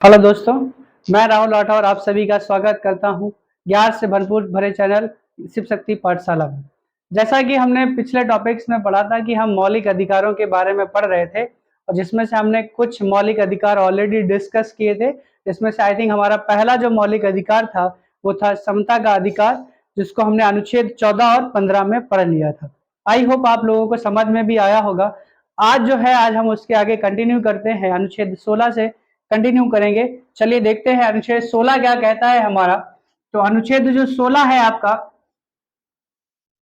Hello दोस्तों, मैं राहुल राठौर आप सभी का स्वागत करता हूं ज्ञान से भरपूर भरे चैनल शिव शक्ति पाठशाला में। जैसा कि हमने पिछले टॉपिक्स में पढ़ा था कि हम मौलिक अधिकारों के बारे में पढ़ रहे थे और जिसमें से हमने कुछ मौलिक अधिकार ऑलरेडी डिस्कस किए थे। जिसमें से आई थिंक हमारा पहला जो मौलिक अधिकार था वो था समता का अधिकार, जिसको हमने अनुच्छेद 14 और 15 में पढ़ लिया था। आई होप आप लोगों को समझ में भी आया होगा। आज हम उसके आगे कंटिन्यू करते हैं, अनुच्छेद 16 से कंटिन्यू करेंगे। चलिए देखते हैं अनुच्छेद 16 क्या कहता है हमारा। तो अनुच्छेद जो 16 है आपका,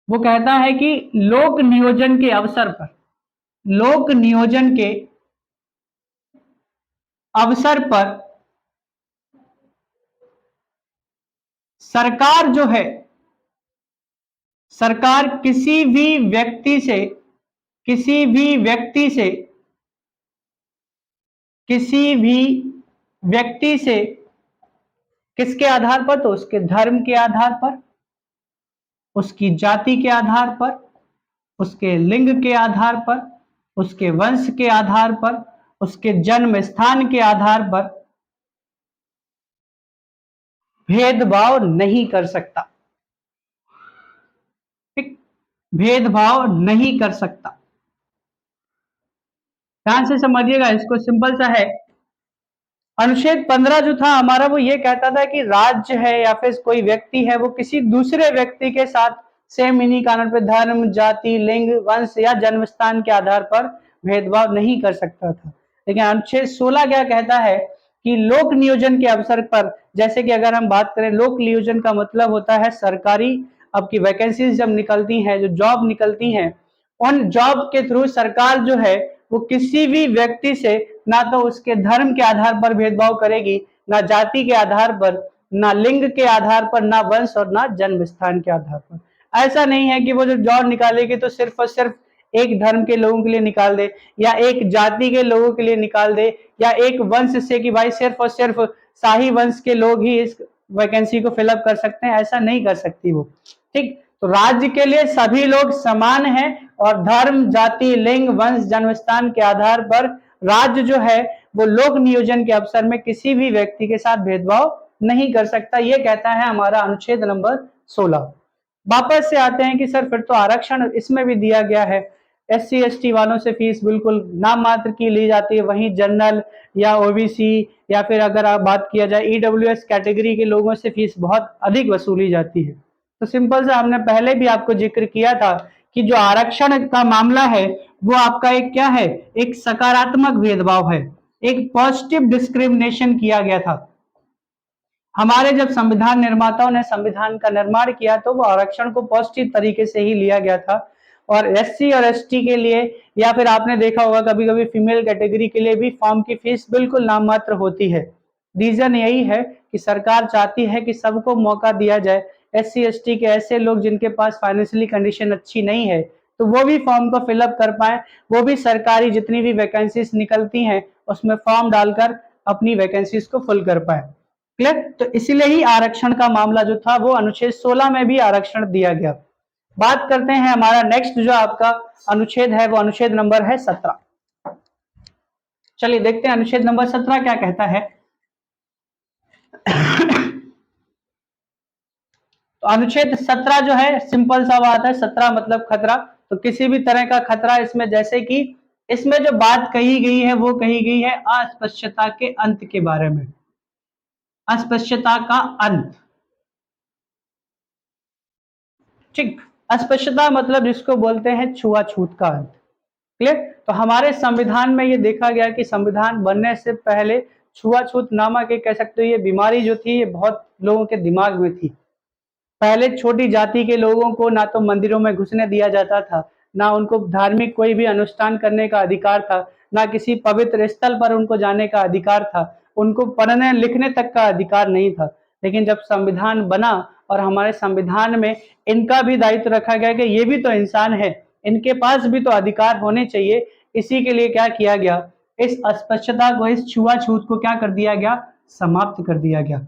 वो कहता है कि लोक नियोजन के अवसर पर लोक नियोजन के अवसर पर सरकार जो है, सरकार किसी भी व्यक्ति से किसी भी व्यक्ति से किसी भी व्यक्ति से किसके आधार पर, तो उसके धर्म के आधार पर, उसकी जाति के आधार पर, उसके लिंग के आधार पर, उसके वंश के आधार पर, उसके जन्म स्थान के आधार पर भेदभाव नहीं कर सकता। ठीक, भेदभाव नहीं कर सकता। ध्यान से समझिएगा, इसको सिंपल सा है। अनुच्छेद 15 जो था हमारा, वो ये कहता था कि राज्य है या फिर कोई व्यक्ति है, वो किसी दूसरे व्यक्ति के साथ सेम इन्हीं कारण पे धर्म, जाति, लिंग, वंश या जन्म स्थान के आधार पर भेदभाव नहीं कर सकता था। लेकिन अनुच्छेद 16 क्या कहता है कि लोक नियोजन के अवसर पर, जैसे कि अगर हम बात करें, लोक नियोजन का मतलब होता है सरकारी आपकी वैकेंसीज जब निकलती हैं, जो जॉब निकलती हैं, उन जॉब के थ्रू सरकार जो है वो किसी भी व्यक्ति से ना तो उसके धर्म के आधार पर भेदभाव करेगी, ना जाति के आधार पर, ना लिंग के आधार पर, ना वंश और ना जन्म स्थान के आधार पर। ऐसा नहीं है कि वो जो जॉब निकालेगी तो सिर्फ और सिर्फ एक धर्म के लोगों के लिए निकाल दे, या एक जाति के लोगों के लिए निकाल दे, या एक वंश से कि भाई सिर्फ और सिर्फ शाही वंश के लोग ही इस वैकेंसी को फिलअप कर सकते हैं। ऐसा नहीं कर सकती वो। ठीक, तो राज्य के लिए सभी लोग समान हैं और धर्म, जाति, लिंग, वंश, जन्मस्थान के आधार पर राज्य जो है वो लोक नियोजन के अवसर में किसी भी व्यक्ति के साथ भेदभाव नहीं कर सकता। ये कहता है हमारा अनुच्छेद नंबर 16। वापस से आते हैं कि सर फिर तो आरक्षण इसमें भी दिया गया है। SC ST वालों से फीस बिल्कुल नाम मात्र की ली जाती है, वहीं जनरल या OBC या फिर अगर आप बात किया जाए EWS कैटेगरी के लोगों से फीस बहुत अधिक वसूली जाती है। तो सिंपल सा हमने पहले भी आपको जिक्र किया था कि जो आरक्षण का मामला है वो आपका एक क्या है, एक सकारात्मक भेदभाव है, एक पॉजिटिव डिस्क्रिमिनेशन किया गया था। हमारे जब संविधान निर्माताओं ने संविधान का निर्माण किया तो वो आरक्षण को पॉजिटिव तरीके से ही लिया गया था। और SC और ST के लिए, या फिर आपने देखा होगा कभी कभी फीमेल कैटेगरी के लिए भी फॉर्म की फीस बिल्कुल नाम मात्र होती है। रीजन यही है कि सरकार चाहती है कि सबको मौका दिया जाए। SC ST के ऐसे लोग जिनके पास फाइनेंशियली कंडीशन अच्छी नहीं है, तो वो भी फॉर्म को फिलअप कर पाए, वो भी सरकारी जितनी भी वैकेंसीज निकलती हैं उसमें फॉर्म डालकर अपनी वैकेंसीज को फुल कर पाए। क्लियर? तो इसीलिए ही आरक्षण का मामला जो था वो अनुच्छेद 16 में भी आरक्षण दिया गया। बात करते हैं हमारा नेक्स्ट जो आपका अनुच्छेद है, वो अनुच्छेद नंबर है 17। चलिए देखते हैं अनुच्छेद नंबर 17 क्या कहता है। तो अनुच्छेद 17 जो है, सिंपल सा बात है, 17 मतलब खतरा। तो किसी भी तरह का खतरा इसमें, जैसे कि इसमें जो बात कही गई है वो कही गई है अस्पृश्यता के अंत के बारे में। अस्पृश्यता का अंत। ठीक, अस्पृश्यता मतलब जिसको बोलते हैं छुआछूत का अंत। क्लियर? तो हमारे संविधान में ये देखा गया कि संविधान बनने से पहले छुआछूत नामक एक कह सकते हो ये बीमारी जो थी ये बहुत लोगों के दिमाग में थी। पहले छोटी जाति के लोगों को ना तो मंदिरों में घुसने दिया जाता था, ना उनको धार्मिक कोई भी अनुष्ठान करने का अधिकार था, ना किसी पवित्र स्थल पर उनको जाने का अधिकार था, उनको पढ़ने लिखने तक का अधिकार नहीं था। लेकिन जब संविधान बना और हमारे संविधान में इनका भी दायित्व रखा गया कि ये भी तो इंसान है, इनके पास भी तो अधिकार होने चाहिए। इसी के लिए क्या किया गया, इस अस्पृश्यता को, इस छुआछूत को क्या कर दिया गया, समाप्त कर दिया गया।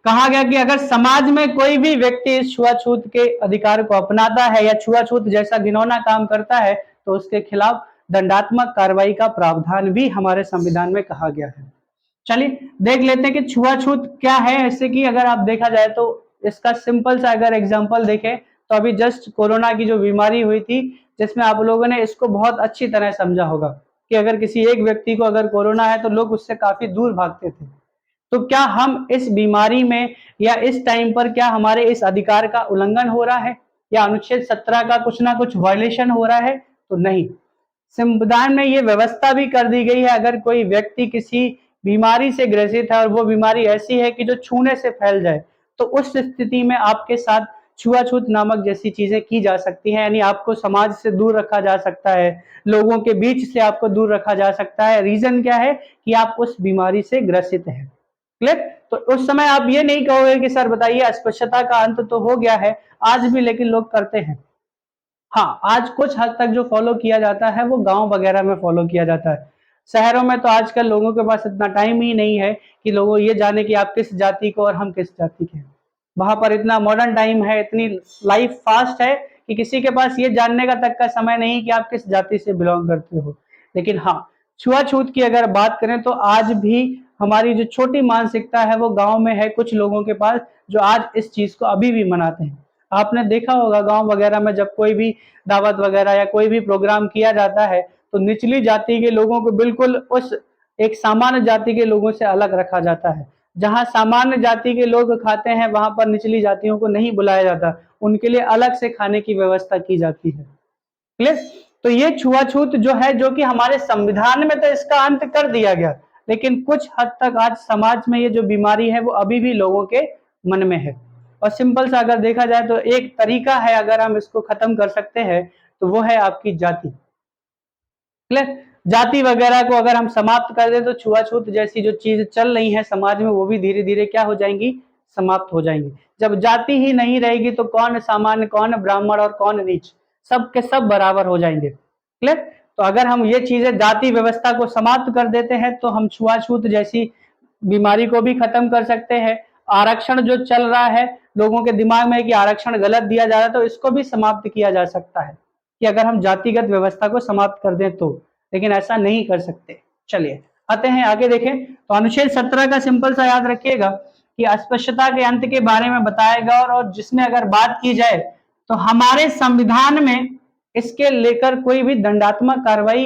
कहा गया कि अगर समाज में कोई भी व्यक्ति इस छुआछूत के अधिकार को अपनाता है या छुआछूत जैसा घिनौना काम करता है तो उसके खिलाफ दंडात्मक कार्रवाई का प्रावधान भी हमारे संविधान में कहा गया है। चलिए देख लेते हैं कि छुआछूत क्या है। ऐसे कि अगर आप देखा जाए तो इसका सिंपल सा अगर एग्जांपल देखें तो अभी जस्ट कोरोना की जो बीमारी हुई थी, जिसमें आप लोगों ने इसको बहुत अच्छी तरह समझा होगा कि अगर किसी एक व्यक्ति को अगर कोरोना है तो लोग उससे काफी दूर भागते थे। तो क्या हम इस बीमारी में या इस टाइम पर क्या हमारे इस अधिकार का उल्लंघन हो रहा है या अनुच्छेद 17 का कुछ ना कुछ वायलेशन हो रहा है? तो नहीं। संविधान में ये व्यवस्था भी कर दी गई है, अगर कोई व्यक्ति किसी बीमारी से ग्रसित है और वो बीमारी ऐसी है कि जो छूने से फैल जाए, तो उस स्थिति में आपके साथ छुआछूत नामक जैसी चीजें की जा सकती हैं, यानी आपको समाज से दूर रखा जा सकता है, लोगों के बीच से आपको दूर रखा जा सकता है। रीजन क्या है कि आप उस बीमारी से ग्रसित हैं। क्लियर? तो उस समय आप ये नहीं कहोगे कि सर बताइए अस्पृश्यता का अंत तो हो गया है, आज भी लेकिन लोग करते हैं। हाँ, आज कुछ हद तक जो फॉलो किया जाता है वो गांव वगैरह में फॉलो किया जाता है। शहरों में तो आजकल लोगों के पास इतना टाइम ही नहीं है कि लोगों ये जाने कि आप किस जाति को और हम किस जाति के हैं। वहां पर इतना मॉडर्न टाइम है, इतनी लाइफ फास्ट है कि किसी के पास ये जानने का तक का समय नहीं कि आप किस जाति से बिलोंग करते हो। लेकिन हाँ, छुआछूत की अगर बात करें तो आज भी हमारी जो छोटी मानसिकता है वो गांव में है कुछ लोगों के पास, जो आज इस चीज को अभी भी मनाते हैं। आपने देखा होगा गांव वगैरह में जब कोई भी दावत वगैरह या कोई भी प्रोग्राम किया जाता है तो निचली जाति के लोगों को बिल्कुल उस एक सामान्य जाति के लोगों से अलग रखा जाता है। जहां सामान्य जाति के लोग खाते हैं वहां पर निचली जातियों को नहीं बुलाया जाता, उनके लिए अलग से खाने की व्यवस्था की जाती है। क्लियर? तो ये छुआछूत जो है, जो कि हमारे संविधान में तो इसका अंत कर दिया गया, लेकिन कुछ हद तक आज समाज में ये जो बीमारी है वो अभी भी लोगों के मन में है। और सिंपल सा अगर देखा जाए तो एक तरीका है अगर हम इसको खत्म कर सकते हैं तो वो है आपकी जाति। क्लियर? जाति वगैरह को अगर हम समाप्त कर दें तो छुआछूत जैसी जो चीज चल रही है समाज में वो भी धीरे धीरे क्या हो जाएंगी, समाप्त हो जाएंगी। जब जाति ही नहीं रहेगी तो कौन सामान्य, कौन ब्राह्मण और कौन नीच, सब के सब बराबर हो जाएंगे। क्लियर? तो अगर हम ये चीजें जाति व्यवस्था को समाप्त कर देते हैं तो हम छुआछूत जैसी बीमारी को भी खत्म कर सकते हैं। आरक्षण जो चल रहा है लोगों के दिमाग में कि आरक्षण गलत दिया जा रहा है, तो इसको भी समाप्त किया जा सकता है कि अगर हम जातिगत व्यवस्था को समाप्त कर दें तो, लेकिन ऐसा नहीं कर सकते। चलिए आते हैं आगे देखें तो अनुच्छेद 17 का सिंपल सा याद रखिएगा कि अस्पृश्यता के अंत के बारे में बताएगा, और जिसमें अगर बात की जाए तो हमारे संविधान में इसके लेकर कोई भी दंडात्मक कार्रवाई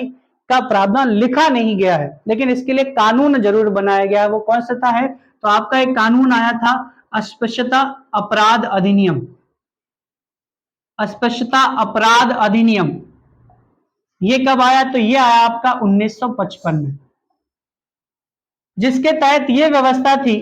का प्रावधान लिखा नहीं गया है, लेकिन इसके लिए कानून जरूर बनाया गया है। वो कौन सा है? तो आपका एक कानून आया था अस्पृश्यता अपराध अधिनियम। अस्पृश्यता अपराध अधिनियम ये कब आया? तो ये आया आपका 1955 में, जिसके तहत ये व्यवस्था थी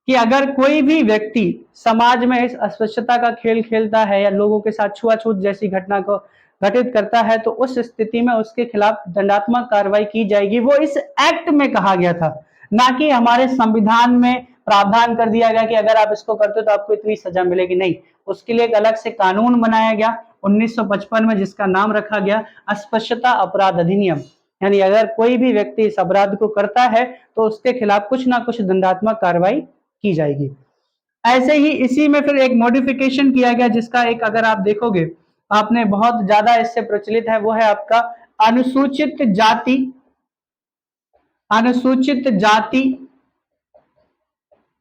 कि अगर कोई भी व्यक्ति समाज में इस अस्पृश्यता का खेल खेलता है या लोगों के साथ छुआछूत जैसी घटना को घटित करता है तो उस स्थिति में उसके खिलाफ दंडात्मक कार्रवाई की जाएगी। वो इस एक्ट में कहा गया था, ना कि हमारे संविधान में प्रावधान कर दिया गया कि अगर आप इसको करते हो तो आपको इतनी सजा मिलेगी। नहीं, उसके लिए एक अलग से कानून बनाया गया 1955 में, जिसका नाम रखा गया अस्पृश्यता अपराध अधिनियम। यानी अगर कोई भी व्यक्ति इस अपराध को करता है तो उसके खिलाफ कुछ ना कुछ दंडात्मक कार्रवाई की जाएगी। ऐसे ही इसी में फिर एक मॉडिफिकेशन किया गया, जिसका एक अगर आप देखोगे आपने बहुत ज्यादा इससे प्रचलित है, वो है आपका अनुसूचित जाति, अनुसूचित जाति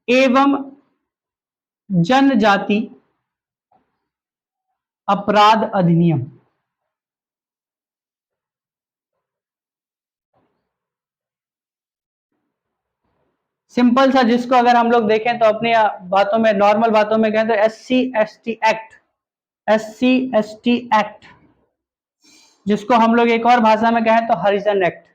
एवं जनजाति अपराध अधिनियम। सिंपल सा जिसको अगर हम लोग देखें तो अपनी बातों में, नॉर्मल बातों में कहें तो SC/ST एक्ट, SC/ST एक्ट, जिसको हम लोग एक और भाषा में कहें तो हरिजन एक्ट।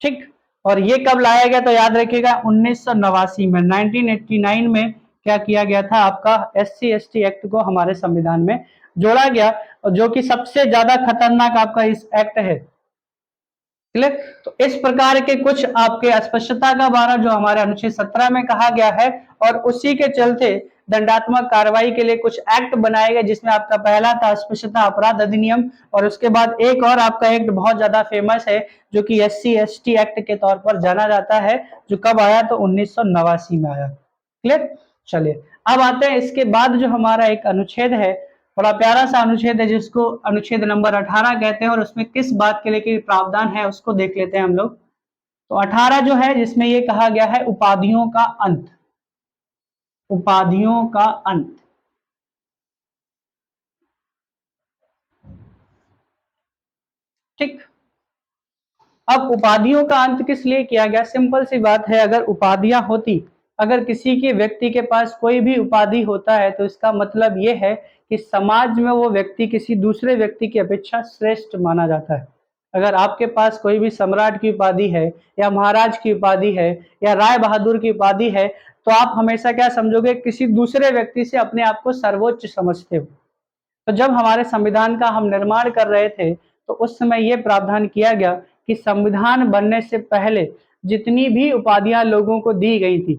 ठीक, और ये कब लाया गया? तो याद रखिएगा 1989 में, 1989 में क्या किया गया था? आपका SC/ST एक्ट को हमारे संविधान में जोड़ा गया, और जो कि सबसे ज्यादा खतरनाक आपका इस एक्ट है। क्लियर? तो इस प्रकार के कुछ आपके अस्पृश्यता का बारा जो हमारे अनुच्छेद 17 में कहा गया है, और उसी के चलते दंडात्मक कार्रवाई के लिए कुछ एक्ट बनाए गए, जिसमें आपका पहला था अस्पृश्यता अपराध अधिनियम, और उसके बाद एक और आपका एक्ट बहुत ज्यादा फेमस है जो कि SC/ST एक्ट के तौर पर जाना जाता है, जो कब आया? तो 1989 में आया। क्लियर? चलिए अब आते हैं इसके बाद जो हमारा एक अनुच्छेद है बड़ा प्यारा सा अनुच्छेद है जिसको अनुच्छेद नंबर 18 कहते हैं, और उसमें किस बात के लिए प्रावधान है उसको देख लेते हैं हम लोग। तो 18 जो है जिसमें ये कहा गया है उपाधियों का अंत, उपाधियों का अंत। ठीक, अब उपाधियों का अंत किस लिए किया गया? सिंपल सी बात है, अगर उपाधियां होती, अगर किसी के व्यक्ति के पास कोई भी उपाधि होता है तो इसका मतलब यह है कि समाज में वो व्यक्ति किसी दूसरे व्यक्ति की अपेक्षा श्रेष्ठ माना जाता है। अगर आपके पास कोई भी सम्राट की उपाधि है या महाराज की उपाधि है या राय बहादुर की उपाधि है, तो आप हमेशा क्या समझोगे? किसी दूसरे व्यक्ति से अपने आप को सर्वोच्च समझते हो। तो जब हमारे संविधान का हम निर्माण कर रहे थे तो उस समय यह प्रावधान किया गया कि संविधान बनने से पहले जितनी भी उपाधियां लोगों को दी गई थी,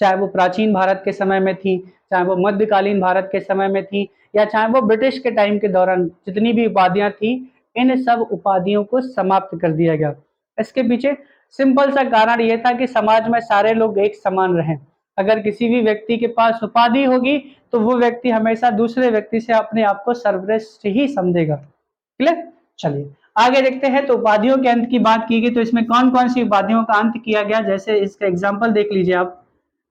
चाहे वो प्राचीन भारत के समय में थी, चाहे वो मध्यकालीन भारत के समय में थी, या चाहे वो ब्रिटिश के टाइम के दौरान जितनी भी उपाधियां थी, इन सब उपाधियों को समाप्त कर दिया गया। इसके पीछे सिंपल सा कारण यह था कि समाज में सारे लोग एक समान रहें। अगर किसी भी व्यक्ति के पास उपाधि होगी तो वो व्यक्ति हमेशा दूसरे व्यक्ति से अपने आप को सर्वश्रेष्ठ ही समझेगा। क्लियर? चलिए आगे देखते हैं। तो उपाधियों के अंत की बात की गई, तो इसमें कौन कौन सी उपाधियों का अंत किया गया, जैसे इसका एग्जाम्पल देख लीजिए आप।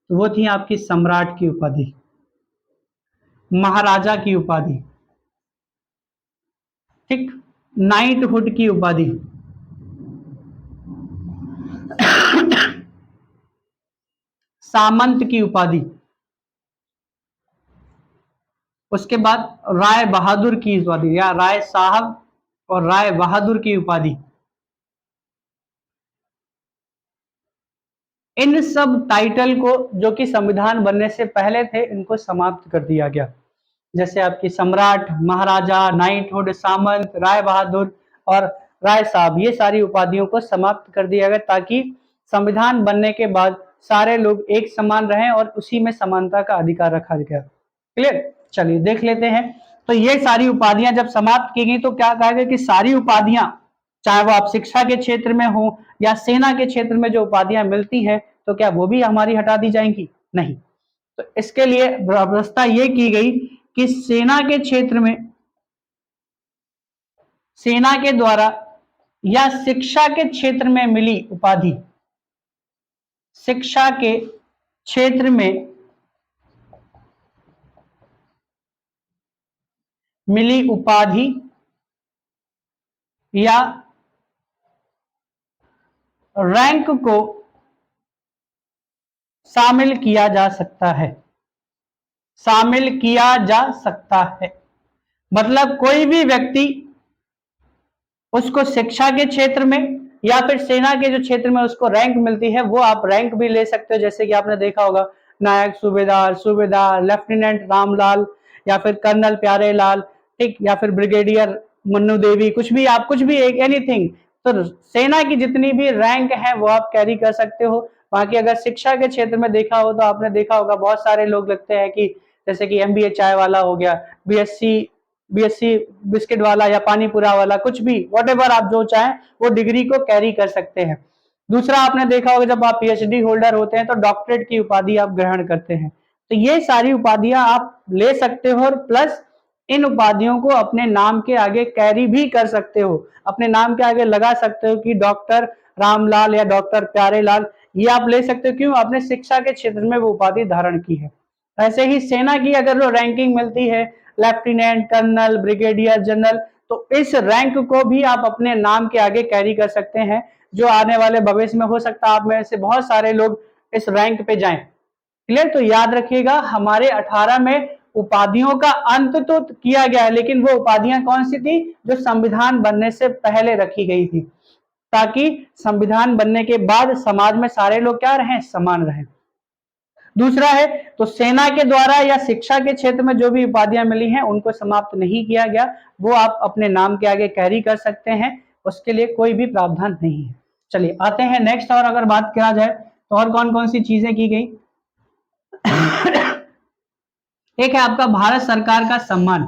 तो वो थी आपकी सम्राट की उपाधि, महाराजा की उपाधि, ठीक, नाइटहुड की उपाधि, सामंत की उपाधि, उसके बाद राय बहादुर की उपाधि या राय साहब और राय बहादुर की उपाधि। इन सब टाइटल को जो कि संविधान बनने से पहले थे, इनको समाप्त कर दिया गया। जैसे आपकी सम्राट, महाराजा, नाइटहुड, सामंत, राय बहादुर और राय साहब, ये सारी उपाधियों को समाप्त कर दिया गया ताकि संविधान बनने के बाद सारे लोग एक समान रहें और उसी में समानता का अधिकार रखा गया। क्लियर? चलिए देख लेते हैं। तो ये सारी उपाधियां जब समाप्त की गई तो क्या कहा गया कि सारी उपाधियां, चाहे वो आप शिक्षा के क्षेत्र में हो या सेना के क्षेत्र में जो उपाधियां मिलती हैं, तो क्या वो भी हमारी हटा दी जाएंगी? नहीं। तो इसके लिए व्यवस्था ये की गई कि सेना के क्षेत्र में, सेना के द्वारा या शिक्षा के क्षेत्र में मिली उपाधि, शिक्षा के क्षेत्र में मिली उपाधि या रैंक को शामिल किया जा सकता है, शामिल किया जा सकता है। मतलब कोई भी व्यक्ति, उसको शिक्षा के क्षेत्र में या फिर सेना के जो क्षेत्र में उसको रैंक मिलती है, वो आप रैंक भी ले सकते हो। जैसे कि आपने देखा होगा नायक, सूबेदार, सूबेदार, लेफ्टिनेंट रामलाल, या फिर कर्नल प्यारे लाल, ठीक, या फिर ब्रिगेडियर मन्नू देवी, कुछ भी आप, कुछ भी एक एनीथिंग। तो सेना की जितनी भी रैंक है वो आप कैरी कर सकते हो। बाकी अगर शिक्षा के क्षेत्र में देखा हो तो आपने देखा होगा बहुत सारे लोग लगते हैं कि जैसे कि एमबीए चाय वाला हो गया, बीएससी बीएससी बिस्किट वाला या पानीपुरा वाला, कुछ भी, व्हाटएवर आप जो चाहें वो डिग्री को कैरी कर सकते हैं। दूसरा आपने देखा होगा जब आप पीएचडी होल्डर होते हैं तो डॉक्टरेट की उपाधि आप ग्रहण करते हैं। तो ये सारी उपाधियां आप ले सकते हो और प्लस इन उपाधियों को अपने नाम के आगे कैरी भी कर सकते हो, अपने नाम के आगे लगा सकते हो कि डॉक्टर रामलाल या डॉक्टर प्यारेलाल, ये आप ले सकते हो। क्यों? आपने शिक्षा के क्षेत्र में वो उपाधि धारण की है। ऐसे ही सेना की अगर जो रैंकिंग मिलती है, लेफ्टिनेंट, कर्नल, ब्रिगेडियर, जनरल, तो इस रैंक को भी आप अपने नाम के आगे कैरी कर सकते हैं, जो आने वाले भविष्य में हो सकता है आप में से बहुत सारे लोग इस रैंक पे जाएं। क्लियर? तो याद रखिएगा हमारे 18 में उपाधियों का अंत तो किया गया है, लेकिन वो उपाधियां कौन सी थी? जो संविधान बनने से पहले रखी गई थी, ताकि संविधान बनने के बाद समाज में सारे लोग क्या रहें? समान रहें। दूसरा है तो सेना के द्वारा या शिक्षा के क्षेत्र में जो भी उपाधियां मिली हैं उनको समाप्त नहीं किया गया, वो आप अपने नाम के आगे कैरी कर सकते हैं, उसके लिए कोई भी प्रावधान नहीं है। चलिए आते हैं नेक्स्ट। और अगर बात किया जाए तो और कौन कौन सी चीजें की गई। एक है आपका भारत सरकार का सम्मान,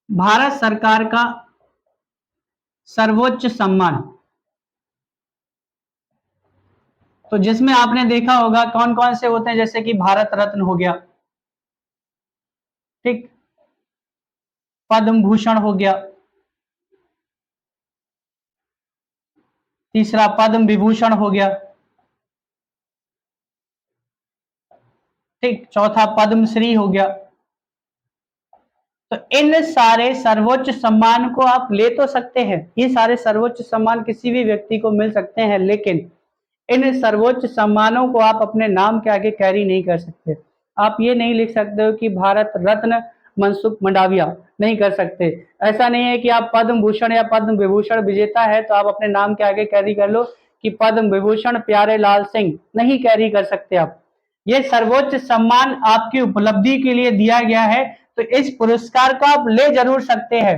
भारत सरकार का सर्वोच्च सम्मान, तो जिसमें आपने देखा होगा कौन कौन से होते हैं, जैसे कि भारत रत्न हो गया, ठीक, पद्म भूषण हो गया, तीसरा पद्म विभूषण हो गया, ठीक, चौथा पद्मश्री हो गया। तो इन सारे सर्वोच्च सम्मान को आप ले तो सकते हैं, ये सारे सर्वोच्च सम्मान किसी भी व्यक्ति को मिल सकते हैं, लेकिन इन सर्वोच्च सम्मानों को आप अपने नाम के आगे कैरी नहीं कर सकते। आप ये नहीं लिख सकते हो कि भारत रत्न मनसुख मंडाविया, नहीं कर सकते। ऐसा नहीं है कि आप पद्म भूषण या पद्म विभूषण विजेता है तो आप अपने नाम के आगे कैरी कर लो कि पद्म विभूषण प्यारे लाल सिंह, नहीं कैरी कर सकते आप। ये सर्वोच्च सम्मान आपकी उपलब्धि के लिए दिया गया है, तो इस पुरस्कार को आप ले जरूर सकते हैं,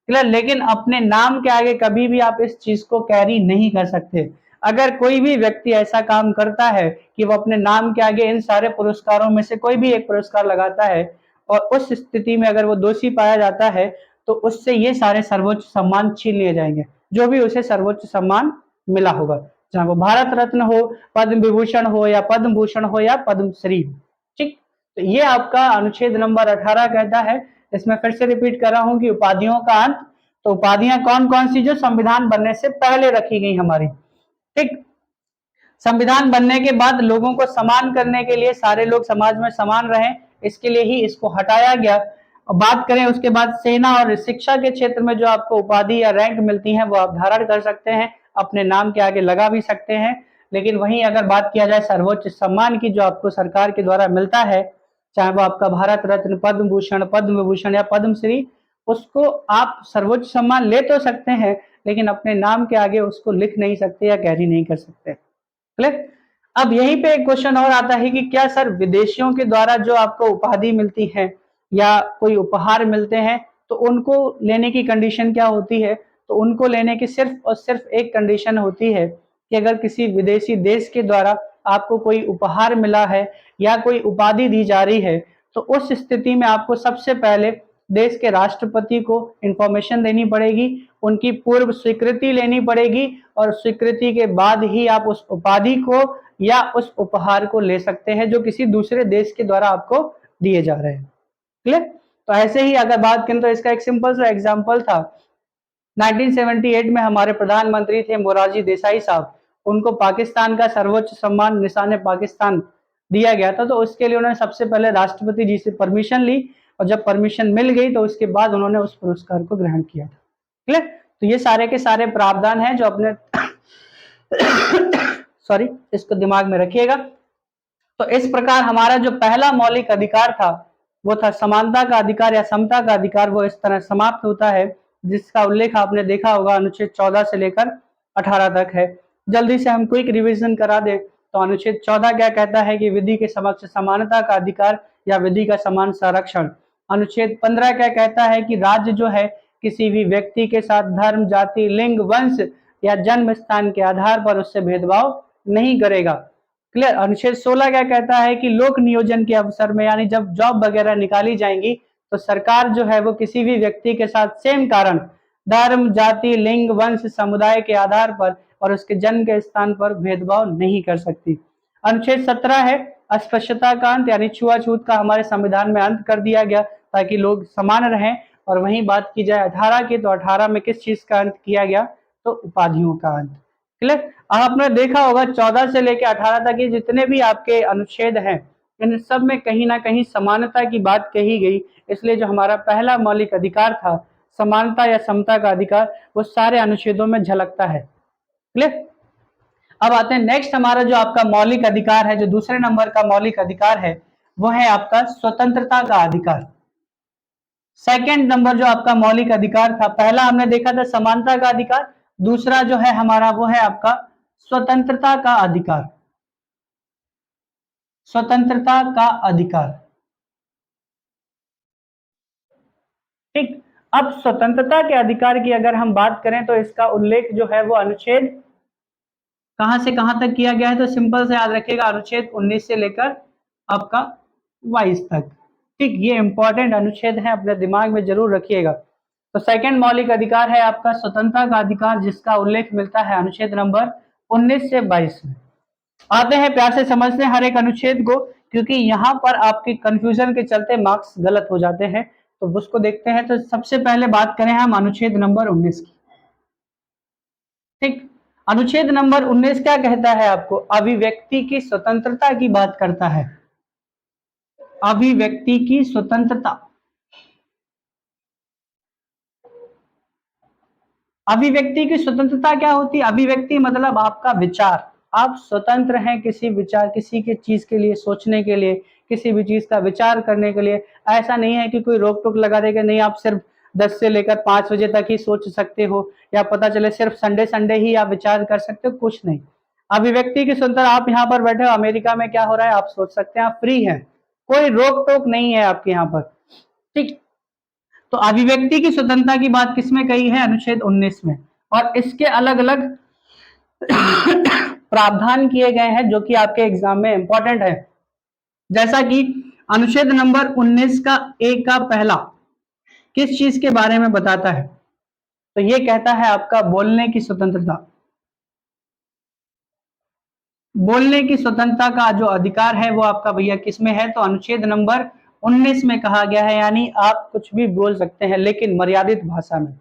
क्लियर, लेकिन अपने नाम के आगे कभी भी आप इस चीज को कैरी नहीं कर सकते। अगर कोई भी व्यक्ति ऐसा काम करता है कि वो अपने नाम के आगे इन सारे पुरस्कारों में से कोई भी एक पुरस्कार लगाता है और उस स्थिति में अगर वो दोषी पाया जाता है तो उससे ये सारे सर्वोच्च सम्मान छीन लिए जाएंगे, जो भी उसे सर्वोच्च सम्मान मिला होगा, चाहे वो भारत रत्न हो, पद्म विभूषण हो या पद्म भूषण हो या पद्मश्री हो। ठीक, तो ये आपका अनुच्छेद नंबर 18 कहता है। इसमें फिर से रिपीट कर रहा हूं कि उपाधियों का अंत, तो उपाधियां कौन कौन सी जो संविधान बनने से पहले रखी गई हमारी, ठीक, संविधान बनने के बाद लोगों को समान करने के लिए, सारे लोग समाज में समान रहें, इसके लिए ही इसको हटाया गया। और बात करें उसके बाद सेना और शिक्षा के क्षेत्र में जो आपको उपाधि या रैंक मिलती है वो आप धारण कर सकते हैं, अपने नाम के आगे लगा भी सकते हैं। लेकिन वहीं अगर बात किया जाए सर्वोच्च सम्मान की जो आपको सरकार के द्वारा मिलता है, चाहे वो आपका भारत रत्न, पद्म भूषण, पद्म विभूषण या पद्मश्री, उसको आप सर्वोच्च सम्मान ले तो सकते हैं लेकिन अपने नाम के आगे उसको लिख नहीं सकते या कैरी नहीं कर सकते। क्लियर। अब यहीं पे एक क्वेश्चन और आता है कि क्या सर विदेशियों के द्वारा जो आपको उपाधि मिलती है या कोई उपहार मिलते हैं तो उनको लेने की कंडीशन क्या होती है? तो उनको लेने की सिर्फ और सिर्फ एक कंडीशन होती है कि अगर किसी विदेशी देश के द्वारा आपको कोई उपहार मिला है या कोई उपाधि दी जा रही है तो उस स्थिति में आपको सबसे पहले देश के राष्ट्रपति को इंफॉर्मेशन देनी पड़ेगी, उनकी पूर्व स्वीकृति लेनी पड़ेगी और स्वीकृति के बाद ही आप उस उपाधि को या उस उपहार को ले सकते हैं जो किसी दूसरे देश के द्वारा आपको दिए जा रहे हैं। क्लियर। तो ऐसे ही अगर बात करें तो इसका एक सिंपल सा एग्जांपल था, 1978 में हमारे प्रधानमंत्री थे मोरारजी देसाई साहब, उनको पाकिस्तान का सर्वोच्च सम्मान निशान पाकिस्तान दिया गया था, तो उसके लिए उन्होंने सबसे पहले राष्ट्रपति जी से परमिशन ली और जब परमिशन मिल गई तो उसके बाद उन्होंने उस पुरस्कार को ग्रहण किया था। क्लियर। तो ये सारे के सारे प्रावधान हैं जो अपने सॉरी, इसको दिमाग में रखिएगा। तो इस प्रकार हमारा जो पहला मौलिक अधिकार था वो था समानता का अधिकार या समता का अधिकार, वो इस तरह समाप्त होता है, जिसका उल्लेख आपने देखा होगा अनुच्छेद 14 से लेकर 18 तक है। जल्दी से हम क्विक रिवीजन करा दें तो अनुच्छेद 14 क्या कहता है कि विधि के समक्ष समानता का अधिकार या विधि का समान संरक्षण। अनुच्छेद 15 क्या कहता है कि राज्य जो है किसी भी व्यक्ति के साथ धर्म, जाति, लिंग, वंश या जन्म स्थान के आधार पर उससे भेदभाव नहीं करेगा। क्लियर। अनुच्छेद 16 क्या कहता है कि लोक नियोजन के अवसर में यानी जब जॉब वगैरह निकाली जाएंगी तो सरकार जो है वो किसी भी व्यक्ति के साथ सेम कारण, धर्म, जाति, लिंग, वंश, समुदाय के आधार पर और उसके जन्म के स्थान पर भेदभाव नहीं कर सकती। अनुच्छेद 17 है अस्पृश्यता का अंत, यानी छुआछूत का हमारे संविधान में अंत कर दिया गया ताकि लोग समान रहें। और वहीं बात की जाए 18 की, तो 18 में किस चीज का अंत किया गया? तो उपाधियों का अंत। क्लियर। आपने देखा होगा 14 से लेकर 18 तक के जितने भी आपके अनुच्छेद हैं इन सब में कहीं ना कहीं समानता की बात कही गई, इसलिए जो हमारा पहला मौलिक अधिकार था समानता या समता का अधिकार वो सारे अनुच्छेदों में झलकता है। क्लियर। अब आते हैं नेक्स्ट, हमारा जो आपका मौलिक अधिकार है, जो दूसरे नंबर का मौलिक अधिकार है वो है आपका स्वतंत्रता का अधिकार। सेकंड नंबर जो आपका मौलिक अधिकार था, पहला हमने देखा था समानता का अधिकार, दूसरा जो है हमारा वो है आपका स्वतंत्रता का अधिकार। स्वतंत्रता का अधिकार, ठीक। अब स्वतंत्रता के अधिकार की अगर हम बात करें तो इसका उल्लेख जो है वो अनुच्छेद कहां से कहां तक किया गया है? तो सिंपल से याद रखिएगा, अनुच्छेद 19 से लेकर आपका 22 तक। ठीक, ये इंपॉर्टेंट अनुच्छेद है, अपने दिमाग में जरूर रखिएगा। तो सेकंड मौलिक अधिकार है आपका स्वतंत्रता का अधिकार, जिसका उल्लेख मिलता है अनुच्छेद नंबर 19 से 22 में। आते हैं प्यार से समझते हैं हर एक अनुच्छेद को, क्योंकि यहाँ पर आपके कंफ्यूजन के चलते मार्क्स गलत हो जाते हैं। तो उसको देखते हैं। तो सबसे पहले बात करें हम अनुच्छेद नंबर 19 की। ठीक, अनुच्छेद नंबर 19 क्या कहता है आपको? अभिव्यक्ति की स्वतंत्रता की बात करता है। अभिव्यक्ति की स्वतंत्रता। अभिव्यक्ति की स्वतंत्रता क्या होती है? अभिव्यक्ति मतलब आपका विचार, आप स्वतंत्र हैं किसी विचार, किसी की चीज के लिए सोचने के लिए, किसी भी चीज का विचार करने के लिए। ऐसा नहीं है कि कोई रोक टोक लगा देगा, नहीं आप सिर्फ 10 से लेकर 5 बजे तक ही सोच सकते हो, या पता चले सिर्फ संडे संडे ही आप विचार कर सकते हो, कुछ नहीं। अभिव्यक्ति की स्वतंत्रता, आप यहाँ पर बैठे हो, अमेरिका में क्या हो रहा है आप सोच सकते हैं, आप फ्री हैं, कोई रोक टोक नहीं है आपके यहाँ पर। ठीक, तो अभिव्यक्ति की स्वतंत्रता की बात किसमें कही है? अनुच्छेद 19 में। और इसके अलग अलग प्रावधान किए गए हैं जो कि आपके एग्जाम में इंपॉर्टेंट है। जैसा कि अनुच्छेद नंबर 19 का एक का पहला किस चीज के बारे में बताता है? तो ये कहता है आपका बोलने की स्वतंत्रता। बोलने की स्वतंत्रता का जो अधिकार है वो आपका भैया किसमें है? तो अनुच्छेद नंबर 19 में कहा गया है, यानी आप कुछ भी बोल सकते हैं लेकिन मर्यादित भाषा में।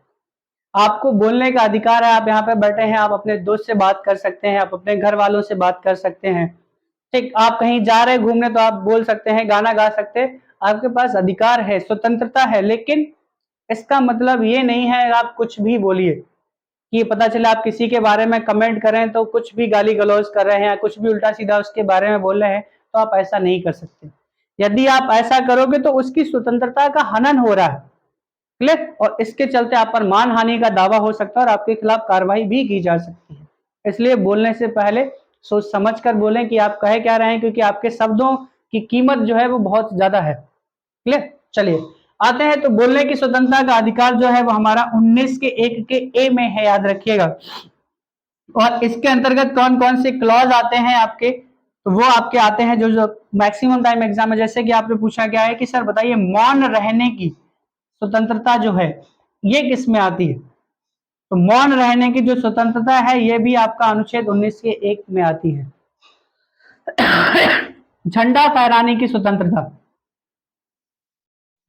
आपको बोलने का अधिकार है, आप यहाँ पे बैठे हैं, आप अपने दोस्त से बात कर सकते हैं, आप अपने घर वालों से बात कर सकते हैं। ठीक, आप कहीं जा रहे हैं घूमने तो आप बोल सकते हैं, गाना गा सकते हैं, आपके पास अधिकार है, स्वतंत्रता है। लेकिन इसका मतलब ये नहीं है आप कुछ भी बोलिए, कि पता चला आप किसी के बारे में कमेंट करें तो कुछ भी गाली गलौज कर रहे हैं, कुछ भी उल्टा सीधा उसके बारे में बोल रहे हैं, तो आप ऐसा नहीं कर सकते। यदि आप ऐसा करोगे तो उसकी स्वतंत्रता का हनन हो रहा है, क्लियर, और इसके चलते आप पर मानहानि का दावा हो सकता है और आपके खिलाफ कार्रवाई भी की जा सकती है। इसलिए बोलने से पहले सोच समझ कर बोलें कि आप कहे क्या रहे हैं, क्योंकि आपके शब्दों की कीमत जो है वो बहुत ज्यादा है। क्लियर, चलिए आते हैं। तो बोलने की स्वतंत्रता का अधिकार जो है वो हमारा 19 के 1 के ए में है, याद रखिएगा। और इसके अंतर्गत कौन कौन से क्लॉज आते हैं आपके? तो वो आपके आते हैं जो जो मैक्सिमम टाइम एग्जाम में, जैसे कि आपने पूछा गया है कि सर बताइए मौन रहने की स्वतंत्रता जो है ये किस में आती है? तो मौन रहने की जो स्वतंत्रता है ये भी आपका अनुच्छेद 19 के 1 में आती है। झंडा फहराने की स्वतंत्रता,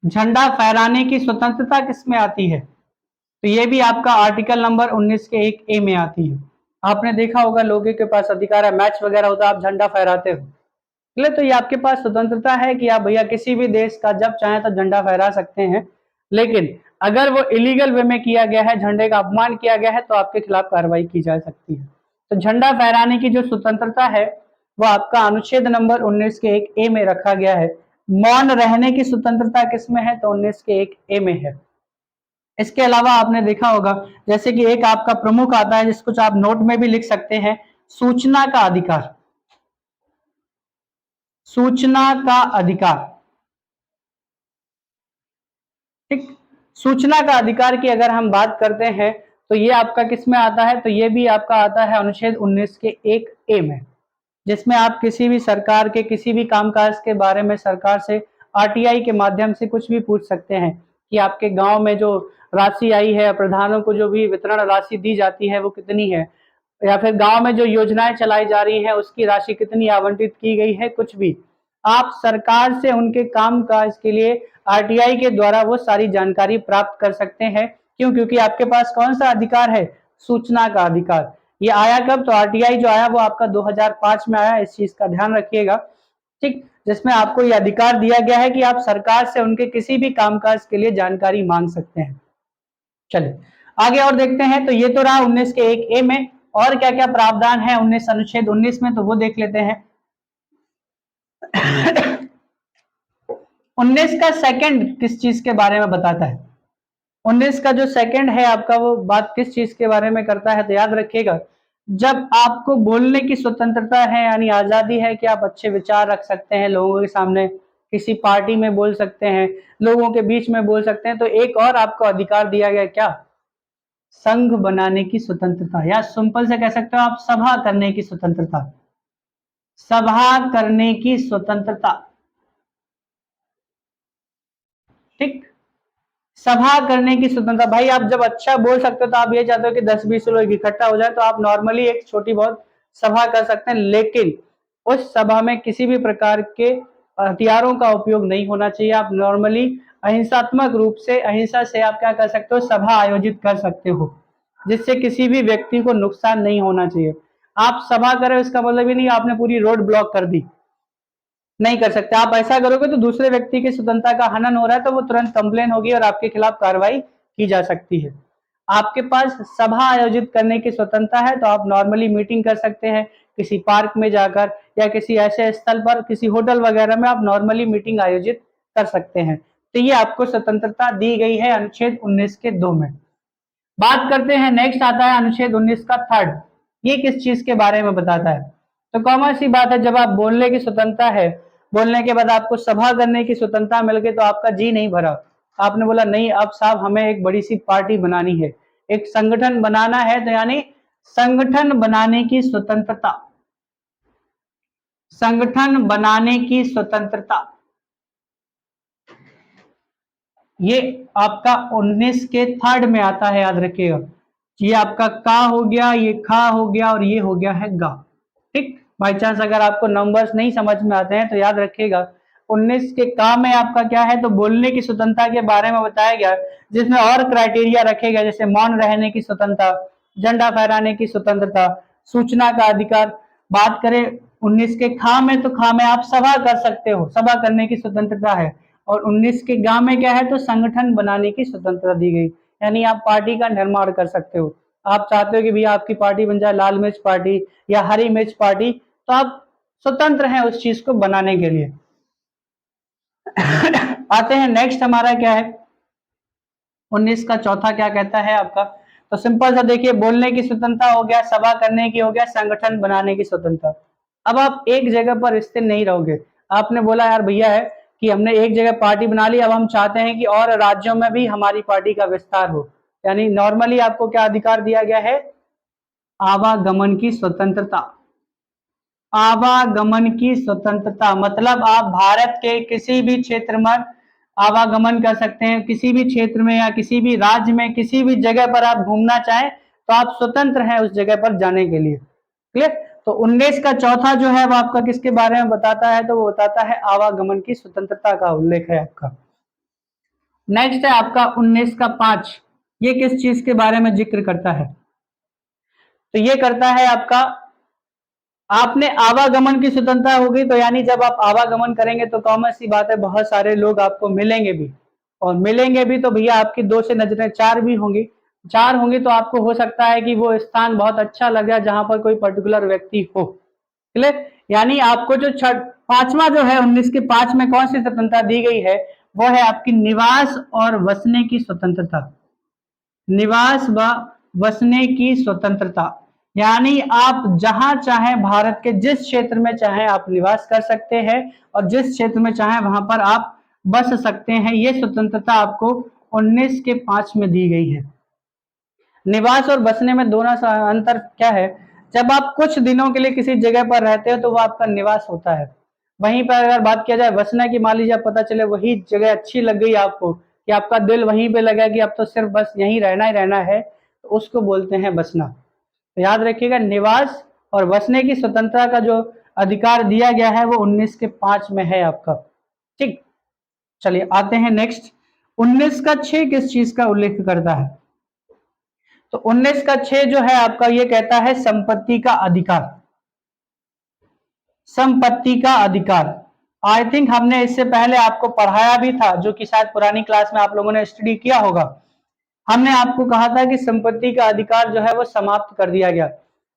झंडा फहराने की स्वतंत्रता किस में आती है? तो ये भी आपका आर्टिकल नंबर 19 के 1 ए में आती है। आपने देखा होगा लोगों के पास अधिकार है, मैच वगैरह होता है आप झंडा फहराते हो, इसलिए तो ये आपके पास स्वतंत्रता है कि आप भैया किसी भी देश का जब चाहे तो झंडा फहरा सकते हैं। लेकिन अगर वो इलीगल वे में किया गया है, झंडे का अपमान किया गया है, तो आपके खिलाफ कार्रवाई की जा सकती है। तो झंडा फहराने की जो स्वतंत्रता है वो आपका अनुच्छेद नंबर 19 के 1 ए में रखा गया है। मौन रहने की स्वतंत्रता किसमें है? तो 19 के 1 ए में है। इसके अलावा आपने देखा होगा जैसे कि एक आपका प्रमुख आता है जिसको आप नोट में भी लिख सकते हैं, सूचना का अधिकार। सूचना का अधिकार, ठीक, सूचना का अधिकार की अगर हम बात करते हैं तो ये आपका किस में आता है? तो ये भी आपका आता है अनुच्छेद 19 के 1 ए में, जिसमें आप किसी भी सरकार के किसी भी कामकाज के बारे में सरकार से आरटीआई के माध्यम से कुछ भी पूछ सकते हैं कि आपके गांव में जो राशि आई है, प्रधानों को जो भी वितरण राशि दी जाती है वो कितनी है, या फिर गांव में जो योजनाएं चलाई जा रही है उसकी राशि कितनी आवंटित की गई है, कुछ भी आप सरकार से उनके काम काज के लिए आरटीआई के द्वारा वो सारी जानकारी प्राप्त कर सकते हैं। क्यों? क्योंकि आपके पास कौन सा अधिकार है? सूचना का अधिकार। ये आया कब? तो आरटीआई जो आया वो आपका 2005 में आया, इस चीज का ध्यान रखिएगा, ठीक, जिसमें आपको ये अधिकार दिया गया है कि आप सरकार से उनके किसी भी कामकाज के लिए जानकारी मांग सकते हैं। चलिए आगे और देखते हैं। तो ये तो रहा 19 के 1 ए में, और क्या क्या प्रावधान है 19 अनुच्छेद 19 में, तो वो देख लेते हैं। 19 का सेकंड किस चीज के बारे में बताता है? 19 का जो सेकंड है आपका वो बात किस चीज के बारे में करता है? तो याद रखिएगा, जब आपको बोलने की स्वतंत्रता है यानी आजादी है कि आप अच्छे विचार रख सकते हैं, लोगों के सामने किसी पार्टी में बोल सकते हैं, लोगों के बीच में बोल सकते हैं, तो एक और आपको अधिकार दिया गया, क्या? संघ बनाने की स्वतंत्रता, या सिंपल से कह सकते हो आप सभा करने की स्वतंत्रता। सभा करने की स्वतंत्रता, ठीक, सभा करने की स्वतंत्रता। भाई आप जब अच्छा बोल सकते हो तो आप ये चाहते हो कि 10-20 लोग इकट्ठा हो जाए तो आप नॉर्मली एक छोटी बहुत सभा कर सकते हैं, लेकिन उस सभा में किसी भी प्रकार के हथियारों का उपयोग नहीं होना चाहिए। आप नॉर्मली अहिंसात्मक रूप से, अहिंसा से आप क्या कर सकते हो, सभा आयोजित कर सकते हो, जिससे किसी भी व्यक्ति को नुकसान नहीं होना चाहिए। आप सभा करें उसका मतलब ये नहीं आपने पूरी रोड ब्लॉक कर दी, नहीं कर सकते। आप ऐसा करोगे तो दूसरे व्यक्ति की स्वतंत्रता का हनन हो रहा है तो वो तुरंत कंप्लेन होगी और आपके खिलाफ कार्रवाई की जा सकती है। आपके पास सभा आयोजित करने की स्वतंत्रता है तो आप नॉर्मली मीटिंग कर सकते हैं किसी पार्क में जाकर, या किसी ऐसे स्थल पर, किसी होटल वगैरह में आप नॉर्मली मीटिंग आयोजित कर सकते हैं। तो ये आपको स्वतंत्रता दी गई है अनुच्छेद 19 के 2 में। बात करते हैं, नेक्स्ट आता है अनुच्छेद 19 का 3rd। ये किस चीज के बारे में बताता है? तो कॉमन सी बात है, जब आप बोलने की स्वतंत्रता है, बोलने के बाद आपको सभा करने की स्वतंत्रता मिल गई तो आपका जी नहीं भरा, आपने बोला नहीं अब साहब हमें एक बड़ी सी पार्टी बनानी है, एक संगठन बनाना है, तो यानी संगठन बनाने की स्वतंत्रता, संगठन बनाने की स्वतंत्रता, ये आपका 19 के 3rd में आता है, याद रखिएगा। ये आपका का हो गया, ये खा हो गया और ये हो गया है गा। ठीक, बाई चांस अगर आपको नंबर्स नहीं समझ में आते हैं तो याद रखिएगा 19 के का में आपका क्या है, तो बोलने की स्वतंत्रता के बारे में बताया गया, जिसमें और क्राइटेरिया रखे गए, जैसे मौन रहने की स्वतंत्रता, झंडा फहराने की स्वतंत्रता, सूचना का अधिकार। बात करें 19 के खा में, तो खा में आप सभा कर सकते हो, सभा करने की स्वतंत्रता है। और 19 के गा में क्या है, तो संगठन बनाने की स्वतंत्रता दी गई, यानी आप पार्टी का निर्माण कर सकते हो। आप चाहते हो कि भैया आपकी पार्टी बन जाए लाल मिर्च पार्टी या हरी मिर्च पार्टी, तो आप स्वतंत्र हैं उस चीज को बनाने के लिए। आते हैं नेक्स्ट, हमारा क्या है 19 का चौथा क्या कहता है आपका, तो सिंपल सा देखिए, बोलने की स्वतंत्रता हो गया, सभा करने की हो गया, संगठन बनाने की स्वतंत्रता। अब आप एक जगह पर स्थिर नहीं रहोगे। आपने बोला यार भैया है कि हमने एक जगह पार्टी बना ली, अब हम चाहते हैं कि और राज्यों में भी हमारी पार्टी का विस्तार हो, यानी नॉर्मली आपको क्या अधिकार दिया गया है, आवागमन की स्वतंत्रता। आवागमन की स्वतंत्रता मतलब आप भारत के किसी भी क्षेत्र में आवागमन कर सकते हैं, किसी भी क्षेत्र में या किसी भी राज्य में किसी भी जगह पर आप घूमना चाहें तो आप स्वतंत्र हैं उस जगह पर जाने के लिए। क्लियर? तो 19 का चौथा जो है वो आपका किसके बारे में बताता है, तो वो बताता है आवागमन की स्वतंत्रता का उल्लेख है आपका। नेक्स्ट है आपका 19 का 5, ये किस चीज के बारे में जिक्र करता है, तो ये करता है आपका, आपने आवागमन की स्वतंत्रता होगी तो यानी जब आप आवागमन करेंगे तो कॉमन सी बात है बहुत सारे लोग आपको मिलेंगे भी, और मिलेंगे भी तो भैया आपकी 2 से नजरें 4 भी होंगी, 4 होंगी तो आपको हो सकता है कि वो स्थान बहुत अच्छा लग जाए जहां पर कोई पर्टिकुलर व्यक्ति हो। क्लियर? यानी आपको जो 5वां जो है 19 के 5 में कौन सी स्वतंत्रता दी गई है, वो है आपकी निवास और बसने की स्वतंत्रता। निवास व बसने की स्वतंत्रता, यानी आप जहां चाहें भारत के जिस क्षेत्र में चाहें आप निवास कर सकते हैं और जिस क्षेत्र में चाहें वहां पर आप बस सकते हैं। ये स्वतंत्रता आपको 19 के 5 में दी गई है। निवास और बसने में दोनों सा अंतर क्या है, जब आप कुछ दिनों के लिए किसी जगह पर रहते हो तो वो आपका निवास होता है। वहीं पर अगर बात किया जाए बसने की, मान लीजिए पता चले वही जगह अच्छी लग गई आपको कि आपका दिल वहीं पे लगा कि अब तो सिर्फ बस यहीं रहना ही रहना है, तो उसको बोलते हैं बसना। तो याद रखिएगा निवास और बसने की स्वतंत्रता का जो अधिकार दिया गया है वो 19 के 5 में है आपका। ठीक, चलिए आते हैं नेक्स्ट, 19 का 6 किस चीज का उल्लेख करता है, तो 19 का 6 जो है आपका ये कहता है संपत्ति का अधिकार। संपत्ति का अधिकार, आई थिंक हमने इससे पहले आपको पढ़ाया भी था, जो कि शायद पुरानी क्लास में आप लोगों ने स्टडी किया होगा। हमने आपको कहा था कि संपत्ति का अधिकार जो है वो समाप्त कर दिया गया,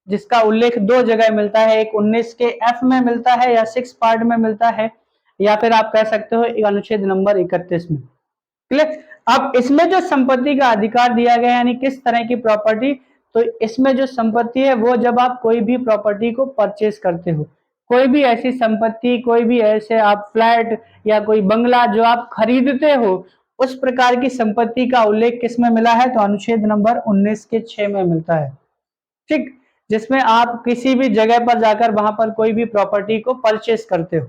जिसका उल्लेख 2 जगह मिलता है, एक 19 के एफ में मिलता है या 6 पार्ट में मिलता है, या फिर आप कह सकते हो अनुच्छेद नंबर 31 में। क्लियर? अब इसमें जो संपत्ति का अधिकार दिया गया यानी किस तरह की प्रॉपर्टी, तो इसमें जो संपत्ति है वो जब आप कोई भी प्रॉपर्टी को परचेज करते हो, कोई भी ऐसी संपत्ति, कोई भी ऐसे आप फ्लैट या कोई बंगला जो आप खरीदते हो, उस प्रकार की संपत्ति का उल्लेख किसमें मिला है, तो अनुच्छेद नंबर 19 के 6 में मिलता है। ठीक, जिसमें आप किसी भी जगह पर जाकर वहां पर कोई भी प्रॉपर्टी को परचेस करते हो।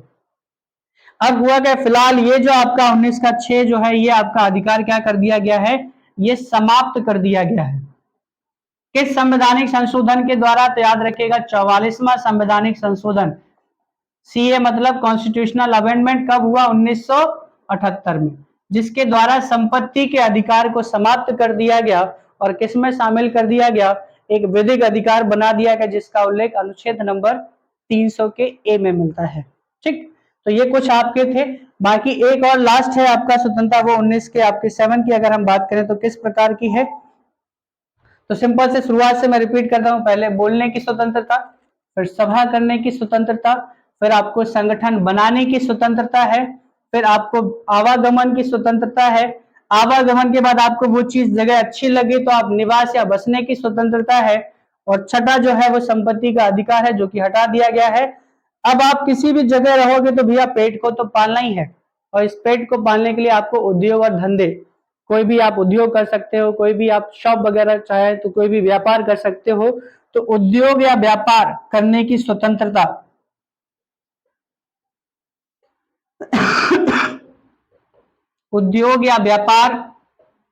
अब हुआ क्या, फिलहाल ये जो आपका 19 का 6 जो है ये आपका अधिकार क्या कर दिया गया है, ये समाप्त कर दिया गया है। किस संवैधानिक संशोधन के द्वारा, तो याद रखिएगा 44वां संवैधानिक संशोधन, सीए मतलब कॉन्स्टिट्यूशनल अमेंडमेंट, कब हुआ, 1978 में, जिसके द्वारा संपत्ति के अधिकार को समाप्त कर दिया गया और किसमें शामिल कर दिया गया, एक विधिक अधिकार बना दिया गया, जिसका उल्लेख अनुच्छेद नंबर 300 के ए में मिलता है। ठीक, तो ये कुछ आपके थे। बाकी एक और लास्ट है आपका स्वतंत्रता, वो 19 के आपके 7 की अगर हम बात करें तो किस प्रकार की है। तो सिंपल से शुरुआत से मैं रिपीट करता हूं, पहले बोलने की स्वतंत्रता, फिर सभा करने की स्वतंत्रता, फिर आपको संगठन बनाने की स्वतंत्रता है, फिर आपको आवागमन की स्वतंत्रता है, आवागमन के बाद आपको वो चीज जगह अच्छी लगे तो आप निवास या बसने की स्वतंत्रता है, और छठा जो है वो संपत्ति का अधिकार है जो कि हटा दिया गया है। अब आप किसी भी जगह रहोगे तो भैया पेट को तो पालना ही है, और इस पेट को पालने के लिए आपको उद्योग और धंधे, कोई भी आप उद्योग कर सकते हो, कोई भी आप शॉप वगैरह चाहे तो कोई भी व्यापार कर सकते हो, तो उद्योग या व्यापार करने की स्वतंत्रता उद्योग या व्यापार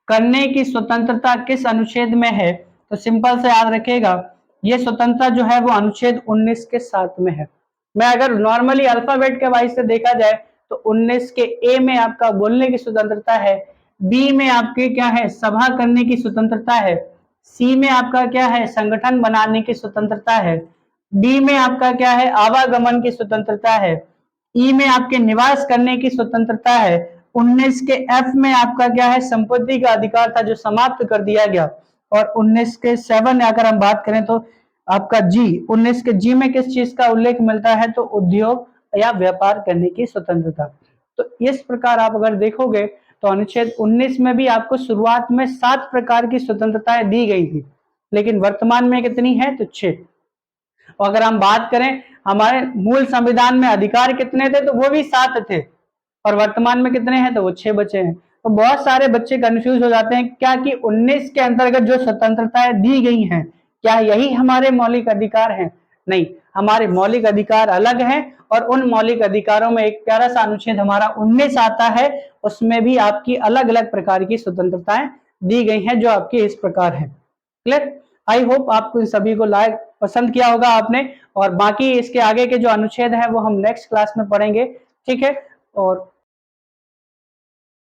करने की स्वतंत्रता किस अनुच्छेद में है, तो सिंपल से याद रखिएगा, ये स्वतंत्रता जो है वो अनुच्छेद 19 के 7 में है। मैं अगर नॉर्मली अल्फाबेट के वाइज से देखा जाए तो 19 के ए में आपका बोलने की स्वतंत्रता है, बी में आपके क्या है, सभा करने की स्वतंत्रता है, सी में आपका क्या है, संगठन बनाने की स्वतंत्रता है, डी में आपका क्या है, आवागमन की स्वतंत्रता है, ई में आपके निवास करने की स्वतंत्रता है, 19 के एफ में आपका क्या है, संपत्ति का अधिकार था जो समाप्त कर दिया गया, और 19 के 7 अगर हम बात करें तो आपका जी, 19 के जी में किस चीज का उल्लेख मिलता है, तो उद्योग या व्यापार करने की स्वतंत्रता। तो इस प्रकार आप अगर देखोगे तो अनुच्छेद 19 में भी आपको शुरुआत में 7 प्रकार की स्वतंत्रताएं दी गई थी, लेकिन वर्तमान में कितनी है, तो 6। और अगर हम बात करें हमारे मूल संविधान में अधिकार कितने थे, तो वो भी 7 थे, और वर्तमान में कितने हैं, तो वो 6 बचे हैं। तो बहुत सारे बच्चे कंफ्यूज हो जाते हैं क्या कि 19 के अंतर्गत जो स्वतंत्रताएं दी गई हैं क्या यही हमारे मौलिक अधिकार हैं? नहीं, हमारे मौलिक अधिकार अलग हैं, और उन मौलिक अधिकारों में एक प्यारा सा अनुच्छेद हमारा 19 आता है, उसमें भी आपकी अलग अलग प्रकार की स्वतंत्रताएं दी गई हैं जो आपकी इस प्रकार है। क्लियर? आई होप आपको इन सभी को लाइक पसंद किया होगा आपने, और बाकी इसके आगे के जो अनुच्छेद है वो हम नेक्स्ट क्लास में पढ़ेंगे। ठीक है, और